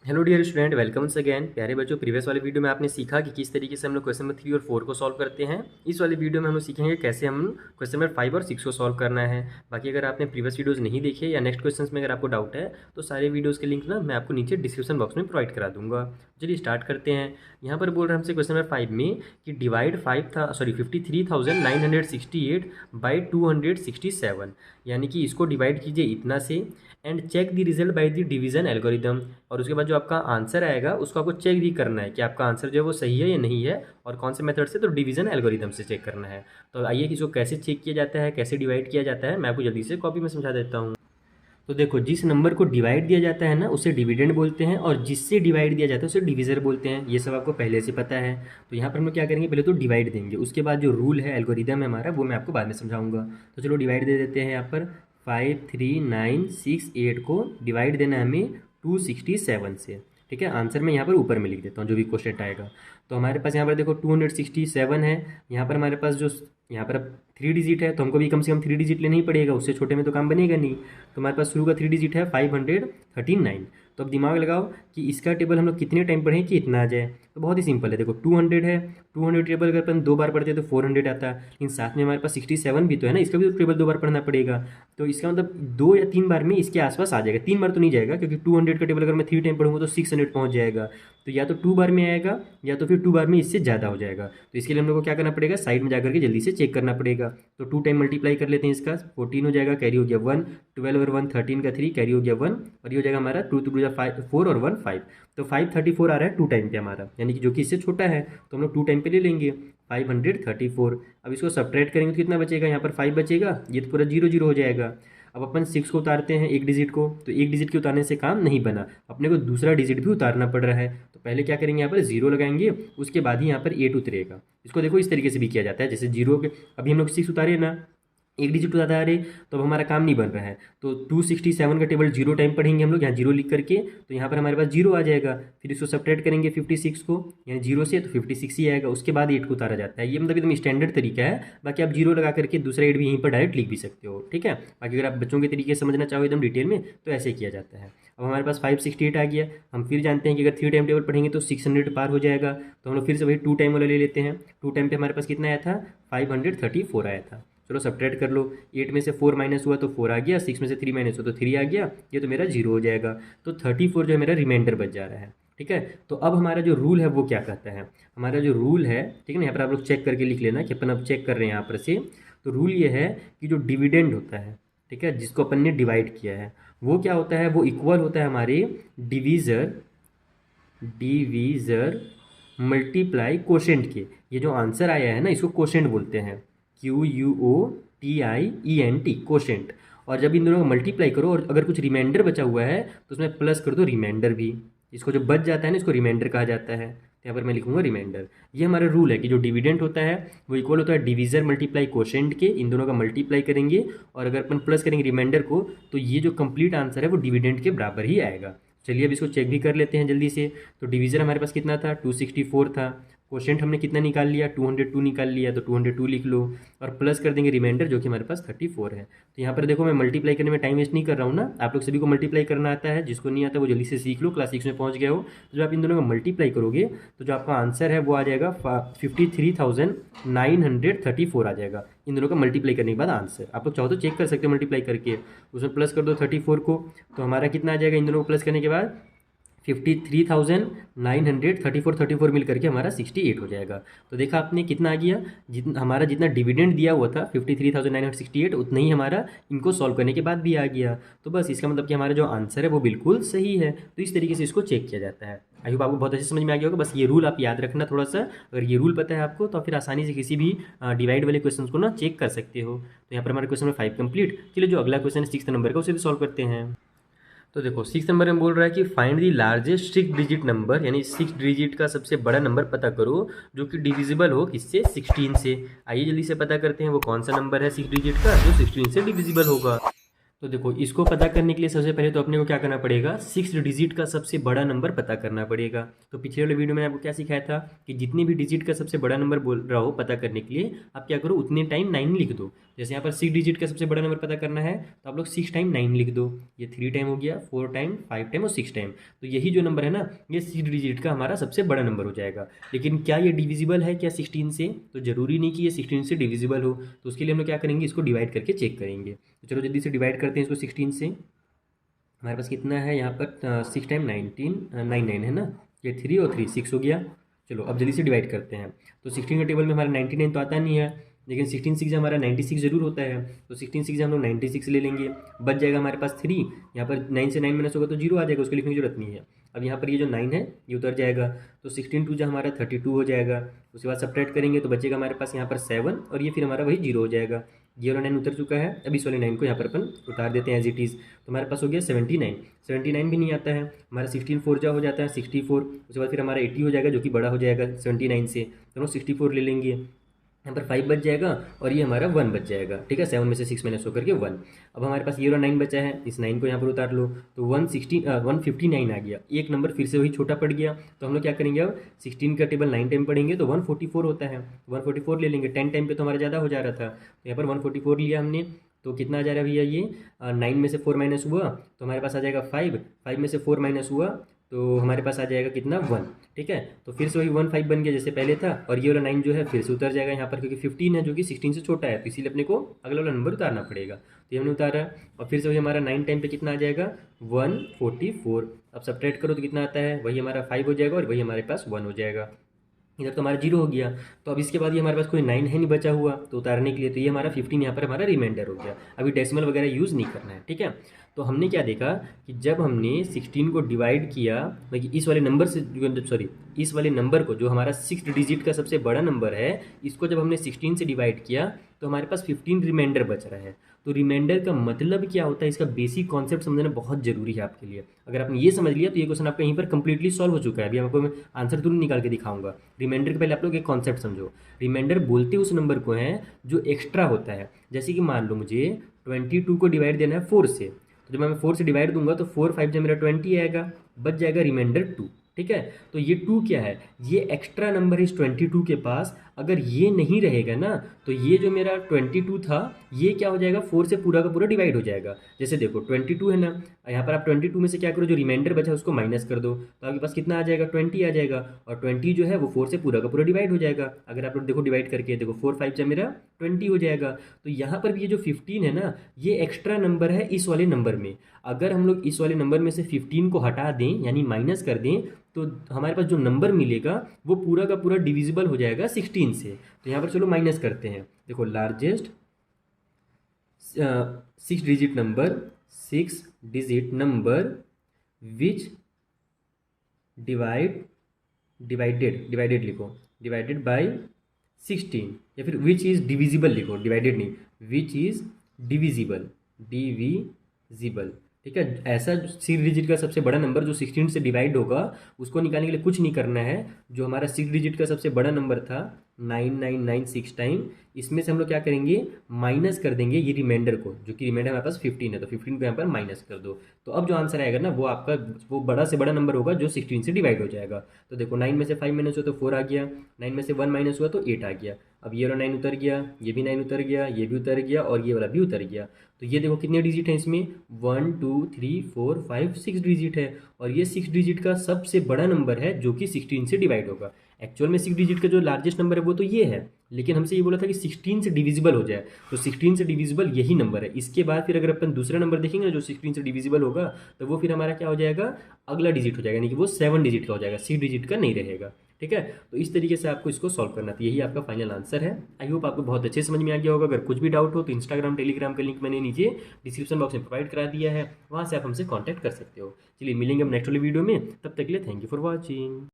Hello dear student, welcome once again. प्यारे बच्चों, previous वाले वीडियो में आपने सीखा कि किस तरीके से हम लोग क्वेश्चन नंबर 3 और 4 को सॉल्व करते हैं। इस वाले वीडियो में हम लोग सीखेंगे कैसे हम क्वेश्चन नंबर 5 और 6 को सॉल्व करना है। बाकी अगर आपने प्रीवियस वीडियोस नहीं देखे या नेक्स्ट क्वेश्चंस में अगर आपको डाउट है तो सारे वीडियोज़ के लिंक ना मैं आपको नीचे डिस्क्रिप्शन बॉक्स में प्रोवाइड करा दूंगा। चलिए स्टार्ट करते हैं। यहाँ पर बोल रहे हैं हमसे क्वेश्चन नंबर 5 में कि डिवाइड 53,968 बाई 267, यानी कि इसको डिवाइड कीजिए इतना से and check the result by the division algorithm. और उसके बाद जो आपका आंसर आएगा उसको आपको चेक भी करना है कि आपका आंसर जो है वो सही है या नहीं है, और कौन से मेथड से, तो डिवीजन एल्गोरिदम से चेक करना है। तो आइए कि इसको कैसे चेक किया जाता है, कैसे डिवाइड किया जाता है, मैं आपको जल्दी से कॉपी में समझा देता हूँ। तो देखो, जिस नंबर को डिवाइड दिया जाता है ना उसे डिविडेंड बोलते हैं, और जिससे डिवाइड दिया जाता है उसे डिविजर बोलते हैं। ये सब आपको पहले से पता है। तो यहाँ पर हम लोग क्या करेंगे, पहले तो डिवाइड देंगे, उसके बाद जो रूल है, एल्गोरिदम है हमारा, वो मैं आपको बाद में समझाऊंगा। तो चलो डिवाइड दे देते हैं। यहाँ पर 53968 को डिवाइड देना है हमें 267 से। ठीक है, आंसर मैं यहाँ पर ऊपर में लिख देता हूँ जो भी क्वेश्चन आएगा। तो हमारे पास यहाँ पर देखो 267 है। यहाँ पर हमारे पास जो यहाँ पर अब 3 डिजिट है, तो हमको भी कम से कम 3 डिजिट लेना ही पड़ेगा, उससे छोटे में तो काम बनेगा नहीं। तो हमारे पास शुरू का 3 डिजिट है 539। तो अब दिमाग लगाओ कि इसका टेबल हम लोग कितने टाइम पढ़ें कि इतना आ जाए। तो बहुत ही सिंपल है। देखो 200 है, 200 टेबल अगर अपन 2 बार पढ़ते हैं तो 400 आता है, लेकिन साथ में हमारे पास 67 भी तो है ना, इसका भी तो टेबल 2 बार पढ़ना पड़ेगा। तो इसका मतलब 2 या 3 बार में इसके आसपास आ जाएगा। 3 बार तो नहीं जाएगा, क्योंकि 200 का टेबल अगर मैं 3 टाइम पढ़ूंगा तो 600 पहुंच जाएगा। तो या तो 2 बार में आएगा या तो फिर 2 बार में इससे ज़्यादा हो जाएगा। तो इसके लिए हम लोग को क्या करना पड़ेगा, साइड में जाकर के जल्दी से चेक करना पड़ेगा। तो 2 टाइम मल्टीप्लाई कर लेते हैं, इसका 14 हो जाएगा, कैरी हो गया 1, 12 और 1 13 का 3, कैरी हो गया 1, और ये हो जाएगा हमारा 2 2 4 और 1 5। तो 534 आ रहा है 2 टाइम पे हमारा, यानी कि जो कि इससे छोटा है, तो हम लोग 2 टाइम पे ले लेंगे 534। अब इसको सब्ट्रैक्ट करेंगे तो कितना बचेगा, यहाँ पर 5 बचेगा, ये तो पूरा 0 0 हो जाएगा। अब अपन 6 को उतारते हैं, एक डिजिट को, तो एक डिजिट के उतारने से काम नहीं बना, अपने को दूसरा डिजिट भी उतारना पड़ रहा है। तो पहले क्या करेंगे, यहाँ पर 0 लगाएंगे, उसके बाद ही यहाँ पर 8 उतरेगा। इसको देखो इस तरीके से भी किया जाता है, जैसे 0 के अभी हम लोग 6 उतारे ना, एक डिजिट उतारा रहे, तो अब हमारा काम नहीं बन रहा है। तो 267 का टेबल 0 टाइम पढ़ेंगे हम लोग, यहाँ 0 लिख करके, तो यहाँ पर हमारे पास 0 आ जाएगा। फिर इसको सब्ट्रैक्ट करेंगे 56 को, यानी 0 से, तो 56 ही आएगा। उसके बाद 8 को उतारा जाता है। ये मतलब एकदम स्टैंडर्ड तरीका है। बाकी आप 0 लगा करके दूसरा 8 भी यहीं पर डायरेक्ट लिख भी सकते हो। ठीक है, बाकी अगर आप बच्चों के तरीके से समझना चाहो एकदम डिटेल में, तो ऐसे किया जाता है। अब हमारे पास 568 आ गया। हम फिर जानते हैं कि अगर 3 टाइम टेबल पढ़ेंगे तो 600 पार हो जाएगा। तो हम लोग फिर से वही 2 टाइम वाला ले लेते हैं। 2 टाइम पे हमारे पास कितना आया था, 534 आया था। चलो सब्ट्रैक्ट कर लो, 8 में से 4 माइनस हुआ तो 4 आ गया, 6 में से 3 माइनस हुआ तो 3 आ गया, ये तो मेरा 0 हो जाएगा। तो 34 जो है मेरा रिमाइंडर बच जा रहा है। ठीक है, तो अब हमारा जो रूल है वो क्या कहता है, हमारा जो रूल है, ठीक है ना, यहाँ पर आप लोग चेक करके लिख लेना कि अपन अब चेक कर रहे हैं यहाँ पर से। तो रूल ये है कि जो डिविडेंड होता है, ठीक है, जिसको अपन ने डिवाइड किया है, वो क्या होता है, वो इक्वल होता है हमारे डिवीज़र डिवीज़र मल्टीप्लाई कोशेंट के। ये जो आंसर आया है ना, इसको कोशेंट बोलते हैं, QUOTIENT, कोशेंट। और जब इन दोनों को मल्टीप्लाई करो और अगर कुछ रिमाइंडर बचा हुआ है तो उसमें प्लस कर दो रिमाइंडर भी। इसको जो बच जाता है ना, इसको रिमाइंडर कहा जाता है। तो यहाँ पर मैं लिखूंगा रिमाइंडर। ये हमारा रूल है कि जो डिविडेंड होता है वो इक्वल होता है डिवीज़र मल्टीप्लाई कोशेंट के। इन दोनों का मल्टीप्लाई करेंगे और अगर अपन प्लस करेंगे रिमाइंडर को, तो ये जो कंप्लीट आंसर है वो डिविडेंड के बराबर ही आएगा। चलिए अब इसको चेक भी कर लेते हैं जल्दी से। तो डिवीज़र हमारे पास कितना था, 264 था। क्वोशेंट हमने कितना निकाल लिया, 202 निकाल लिया, तो 202 लिख लो, और प्लस कर देंगे रिमाइंडर जो कि हमारे पास 34 है। तो यहाँ पर देखो मैं मल्टीप्लाई करने में टाइम वेस्ट नहीं कर रहा हूँ ना, आप लोग सभी को मल्टीप्लाई करना आता है, जिसको नहीं आता वो जल्दी से सीख लो, क्लास 6 में पहुँच गए हो। तो जब आप इन दोनों का मल्टीप्लाई करोगे तो जो आपका आंसर है वो आ जाएगा 53,934 आ जाएगा। इन दोनों का मल्टीप्लाई करने के बाद आंसर आप लोग चाहो तो चेक कर सकते हो मल्टीप्लाई करके, उसमें प्लस कर दो 34 को, तो हमारा कितना आ जाएगा इन दोनों को प्लस करने के बाद 53,934 मिल करके हमारा 68 हो जाएगा। तो देखा आपने कितना आ गया, हमारा जितना डिविडेंड दिया हुआ था 53,968, उतना ही हमारा इनको सॉल्व करने के बाद भी आ गया। तो बस इसका मतलब कि हमारा जो आंसर है वो बिल्कुल सही है। तो इस तरीके से इसको चेक किया जाता है। आई होप आपको बहुत अच्छे समझ में आ गया होगा। बस ये रूल आप याद रखना थोड़ा सा, अगर ये रूल पता है आपको तो फिर आसानी से किसी भी डिवाइड वाले क्वेश्चन को ना चेक कर सकते हो। तो यहाँ पर हमारे क्वेश्चन में 5 कंप्लीट। चलिए जो अगला क्वेश्चन है 6 नंबर का, उसे भी सॉल्व करते हैं। तो देखो 6 नंबर में बोल रहा है कि find the largest 6 digit number, यानी 6 डिजिट का सबसे बड़ा नंबर पता करो जो कि डिविजिबल हो किससे, 16 से। आइए जल्दी से पता करते हैं वो कौन सा नंबर है 6 डिजिट का जो 16 से डिविजिबल होगा। तो देखो इसको पता करने के लिए सबसे पहले तो अपने को क्या करना पड़ेगा, 6 डिजिट का सबसे बड़ा नंबर पता करना पड़ेगा। तो पिछले वाले वीडियो में आपको क्या सिखाया था कि जितने भी डिजिट का सबसे बड़ा नंबर बोल रहा हो पता करने के लिए आप क्या करो, उतने टाइम 9 लिख दो। जैसे यहाँ पर 6 डिजिट का सबसे बड़ा नंबर पता करना है तो आप लोग 6 टाइम 9 लिख दो, ये 3 टाइम हो गया, 4 टाइम, 5 टाइम और 6 टाइम। तो यही जो नंबर है ना, ये 6 डिजिट का हमारा सबसे बड़ा नंबर हो जाएगा। लेकिन क्या ये डिविजिबल है क्या 16 से? तो ज़रूरी नहीं कि ये 16 से डिविजिबल हो, तो उसके लिए हम लोग क्या करेंगे, इसको डिवाइड करके चेक करेंगे। तो चलो जल्दी से डिवाइड करते हैं इसको 16 से। हमारे पास कितना है यहाँ पर, 6 टाइम 19, 9 है ना, ये 3 और 3 6 हो गया। चलो अब जल्दी से डिवाइड करते हैं। तो 16 के टेबल में हमारा 99 तो आता नहीं है, लेकिन 16 6 हमारा 96 जरूर होता है। तो 16 6 हम लोग 96 ले लेंगे, बच जाएगा हमारे पास 3। यहाँ पर 9 से 9 माइनस होगा तो 0 आ जाएगा, उसको लिखने की जरूरत नहीं है। अब यहाँ पर ये जो 9 है ये उतर जाएगा, तो 16 2 जो हमारा 32 हो जाएगा। उसके बाद सब्ट्रैक्ट करेंगे तो बचेगा हमारे पास यहाँ पर 7, और ये फिर हमारा वही 0 हो जाएगा। ये वाला 9 उतर चुका है, अब इस वाले 9 को यहाँ पर अपन उतार देते हैं एज इट इज़। तो हमारे पास हो गया 79। 79 भी नहीं आता है, हमारा 16 4 जा हो जाता है 64। उसके बाद फिर हमारा 80 हो जाएगा, जो कि बड़ा हो जाएगा 79 से, तो हम 64 ले लेंगे। यहाँ पर 5 बच जाएगा और ये हमारा 1 बच जाएगा। ठीक है, 7 में से 6 माइनस होकर के 1। अब हमारे पास ये वाला 9 बचा है, इस 9 को यहाँ पर उतार लो, तो 159 आ गया। एक नंबर फिर से वही छोटा पड़ गया, तो हम लोग क्या करेंगे, अब 16 का टेबल 9 टाइम पढ़ेंगे तो 144 होता है, 144 ले लेंगे। 10 टाइम पे तो हमारा ज़्यादा हो जा रहा था, तो यहाँ पर 144 लिया हमने। तो कितना आ जा रहा है भैया, ये 9 में से 4 माइनस हुआ तो हमारे पास आ जाएगा 5। 5 में से 4 माइनस हुआ तो हमारे पास आ जाएगा कितना, 1। ठीक है, तो फिर से वही 1 5 बन गया जैसे पहले था, और ये वाला 9 जो है फिर से उतर जाएगा यहाँ पर, क्योंकि 15 है जो कि 16 से छोटा है, तो इसीलिए अपने को अगला वाला नंबर उतारना पड़ेगा। तो ये हमने उतारा, और फिर से वही हमारा 9 टाइम पे कितना आ जाएगा, 144। अब सब्ट्रैक्ट करो तो कितना आता है, वही हमारा 5 हो जाएगा और वही हमारे पास 1 हो जाएगा। इधर तो हमारा 0 हो गया। तो अब इसके बाद ये हमारे पास कोई 9 है नहीं बचा हुआ तो उतारने के लिए, तो ये हमारा 15 यहाँ पर हमारा रिमाइंडर हो गया। अभी डेसिमल वगैरह यूज़ नहीं करना है। ठीक है, तो हमने क्या देखा कि जब हमने 16 को डिवाइड किया, मतलब इस वाले नंबर से, सॉरी इस वाले नंबर को जो हमारा 6 डिजिट का सबसे बड़ा नंबर है, इसको जब हमने 16 से डिवाइड किया तो हमारे पास 15 रिमाइंडर बच रहा है। तो रिमाइंडर का मतलब क्या होता है, इसका बेसिक कॉन्सेप्ट समझना बहुत जरूरी है आपके लिए। अगर आपने ये समझ लिया तो ये क्वेश्चन आपका यहीं पर कंप्लीटली सॉल्व हो चुका है। अभी आपको मैं आंसर तुरंत निकाल के दिखाऊंगा। रिमाइंडर के पहले आप लोग एक कॉन्सेप्ट समझो। रिमाइंडर बोलते उस नंबर को है जो एक्स्ट्रा होता है। जैसे कि मान लो मुझे 22 को डिवाइड देना है 4 से, तो जब मैं 4 से डिवाइड दूंगा तो 4 5 जब मेरा 20 आएगा, बच जाएगा रिमाइंडर 2। ठीक है, तो ये 2 क्या है, ये एक्स्ट्रा नंबर है इस 22 के पास। अगर ये नहीं रहेगा ना तो ये जो मेरा 22 था ये क्या हो जाएगा, 4 से पूरा का पूरा डिवाइड हो जाएगा। जैसे देखो 22 है ना, यहाँ पर आप 22 में से क्या करो, जो रिमाइंडर बचा है उसको माइनस कर दो, तो आपके पास कितना आ जाएगा, 20 आ जाएगा। और 20 जो है वो 4 से पूरा का पूरा डिवाइड हो जाएगा। अगर आप लोग देखो डिवाइड करके देखो 4 5 जब मेरा 20 हो जाएगा। तो यहाँ पर भी ये जो 15 है ना, ये एक्स्ट्रा नंबर है इस वाले नंबर में। अगर हम लोग इस वाले नंबर में से 15 को हटा दें यानी माइनस कर दें तो हमारे पास जो नंबर मिलेगा वो पूरा का पूरा डिविजिबल हो जाएगा 16 से। तो यहाँ पर चलो माइनस करते हैं। देखो largest 6 digit number which divided लिखो, डिवाइडेड बाय 16, या फिर विच इज़ डिविजिबल लिखो, डिवाइडेड नहीं, विच इज़ डिविजिबल। ठीक है, ऐसा 6 डिजिट का सबसे बड़ा नंबर जो 16 से डिवाइड होगा उसको निकालने के लिए कुछ नहीं करना है। जो हमारा 6 डिजिट का सबसे बड़ा नंबर था 9996 टाइम, इसमें से हम लोग क्या करेंगे, माइनस कर देंगे ये रिमाइंडर को, जो कि रिमाइंडर हमारे पास 15 है, तो 15 को यहाँ पर माइनस कर दो। तो अब जो आंसर आएगा ना वो आपका वो बड़ा से बड़ा नंबर होगा जो 16 से डिवाइड हो जाएगा। तो देखो 9 में से 5 माइनस हुआ तो 4 आ गया, 9 में से 1 माइनस हुआ तो 8 आ गया। अब ये वाला 9 उतर गया, ये भी 9 उतर गया, ये भी उतर गया और ये वाला भी उतर गया। तो ये देखो कितने डिजिट हैं इसमें, 1 2 3 4 5 6 डिजिट है, और ये 6 डिजिट का सबसे बड़ा नंबर है जो कि 16 से डिवाइड होगा। एक्चुअल में 6 डिजिट का जो लार्जेस्ट नंबर है वो तो ये है, लेकिन हमसे ये बोला था कि 16 से डिविजिबल हो जाए, तो 16 से डिविजिबल यही नंबर है। इसके बाद फिर अगर अपन दूसरा नंबर देखेंगे ना जो 16 से डिविजिबल होगा, तो वो फिर हमारा क्या हो जाएगा, अगला डिजिट हो जाएगा, यानी कि वो 7 डिजिट का हो जाएगा, 6 डिजिट का नहीं रहेगा। ठीक है, तो इस तरीके से आपको इसको सॉल्व करना था। यही आपका फाइनल आंसर है। आई होप आपको बहुत अच्छे समझ में आ गया होगा। अगर कुछ भी डाउट हो तो इंस्टाग्राम टेलीग्राम का लिंक मैंने नीचे डिस्क्रिप्शन बॉक्स में प्रोवाइड करा दिया है, वहाँ से आप हमसे कॉन्टैक्ट कर सकते हो। चलिए मिलेंगे हम नेक्स्ट वाली वीडियो में, तब तक के लिए थैंक यू फॉर वॉचिंग।